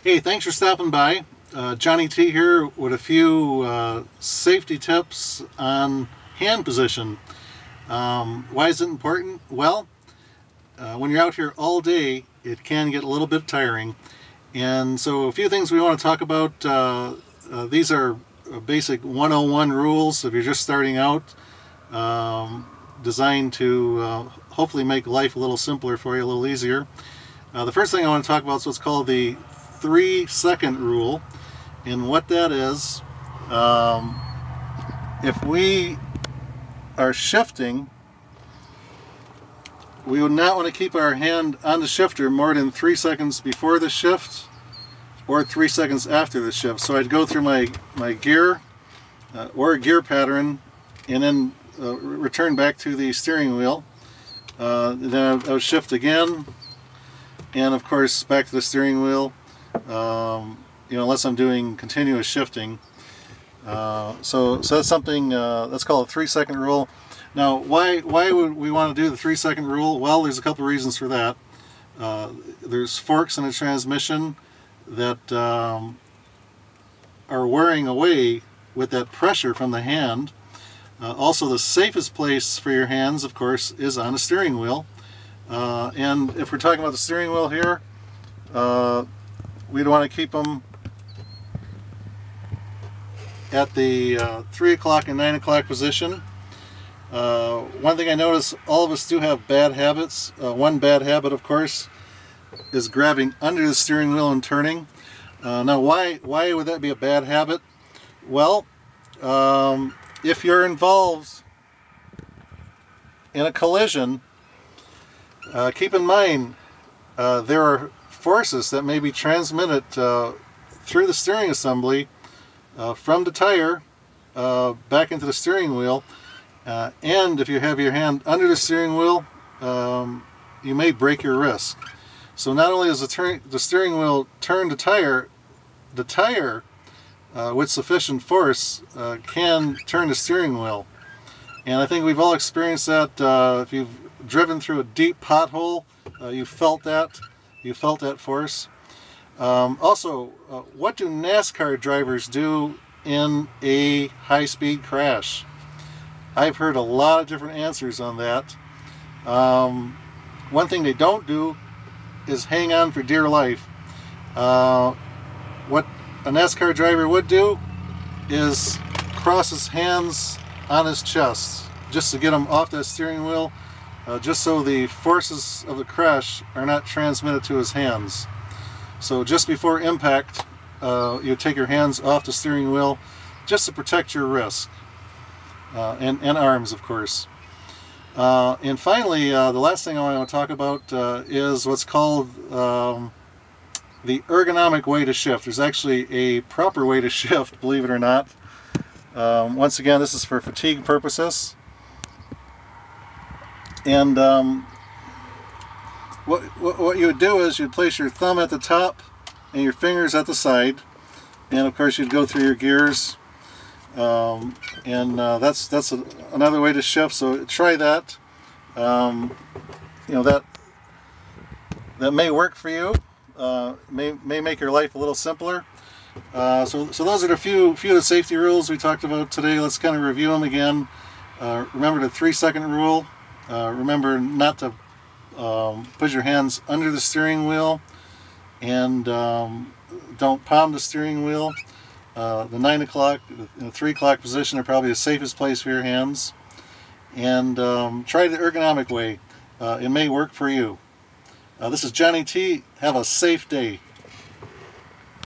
Hey, thanks for stopping by. Johnny T here with a few safety tips on hand position. Why is it important? Well, when you're out here all day, it can get a little bit tiring. And so a few things we want to talk about. These are basic 101 rules if you're just starting out, designed to hopefully make life a little simpler for you, a little easier. The first thing I want to talk about is what's called the 3-second rule, and what that is, if we are shifting, we would not want to keep our hand on the shifter more than 3 seconds before the shift or 3 seconds after the shift. So I'd go through my gear or a gear pattern and then return back to the steering wheel. Then I would shift again, and of course back to the steering wheel. Unless I'm doing continuous shifting. So that's something that's called a 3-second rule. Now, why would we want to do the 3-second rule? Well, there's a couple of reasons for that. There's forks in the transmission that are wearing away with that pressure from the hand. Also, the safest place for your hands, of course, is on the steering wheel. And if we're talking about the steering wheel here, we'd want to keep them at the 3 o'clock and 9 o'clock position. One thing I notice, all of us do have bad habits. One bad habit, of course, is grabbing under the steering wheel and turning. Now, why would that be a bad habit? Well, if you're involved in a collision, keep in mind there are forces that may be transmitted through the steering assembly from the tire back into the steering wheel, and if you have your hand under the steering wheel, you may break your wrist. So not only does the steering wheel turn the tire with sufficient force can turn the steering wheel. And I think we've all experienced that. If you've driven through a deep pothole, you felt that force. Also, what do NASCAR drivers do in a high-speed crash? I've heard a lot of different answers on that. One thing they don't do is hang on for dear life. What a NASCAR driver would do is cross his hands on his chest just to get him off that steering wheel, just so the forces of the crash are not transmitted to his hands. So just before impact, you take your hands off the steering wheel just to protect your wrist and arms, of course. And finally, the last thing I want to talk about is what's called the ergonomic way to shift. There's actually a proper way to shift, believe it or not. Once again, this is for fatigue purposes. And what you would do is you'd place your thumb at the top and your fingers at the side, and of course you'd go through your gears, and that's another way to shift. So try that. That may work for you. May make your life a little simpler. So those are the few of the safety rules we talked about today. Let's kind of review them again. Remember the 3-second rule. Remember not to put your hands under the steering wheel, and don't palm the steering wheel. The 9 o'clock and the 3 o'clock position are probably the safest place for your hands. And try the ergonomic way. It may work for you. This is Johnny T. Have a safe day.